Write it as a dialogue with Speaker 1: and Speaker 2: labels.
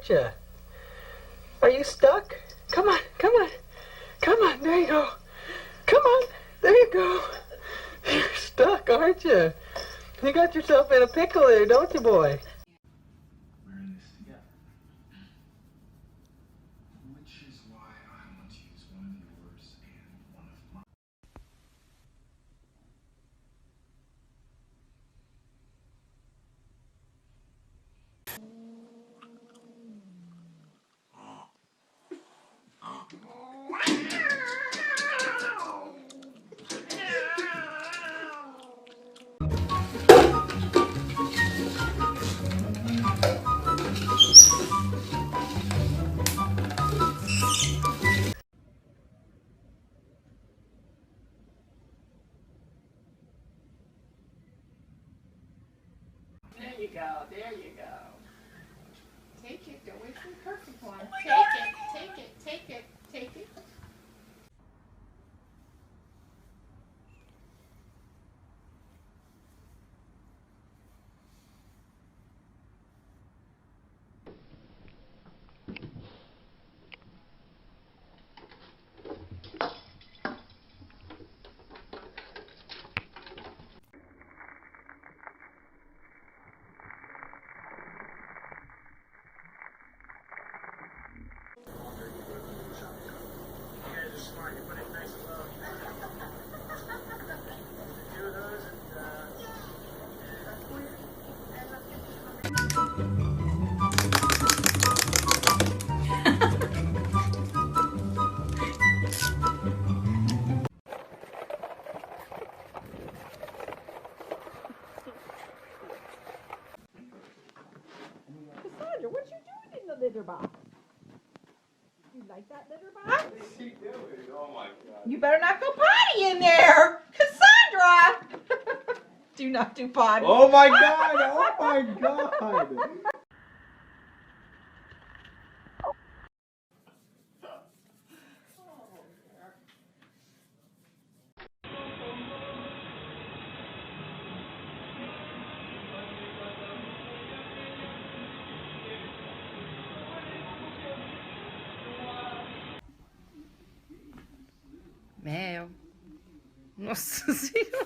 Speaker 1: aren't you? Are you stuck? Come on, come on. Come on, there you go. Come on, there you go. You're stuck, aren't you? You got yourself in a pickle there, don't you, boy?
Speaker 2: We're in this together. Which is why I want to use one of yours and one of mine.
Speaker 1: There you go, there you go.
Speaker 3: Take it, don't wait for the perfect one. Take it, take it, take it, take it. Cassandra, what you doing in the litter box? You like that litter box?
Speaker 2: What's she doing? Oh my God.
Speaker 3: You better not go potty in there, Cassandra. Do not do potty.
Speaker 2: Oh my God! Oh my God!
Speaker 3: Mel. Nossa Senhora.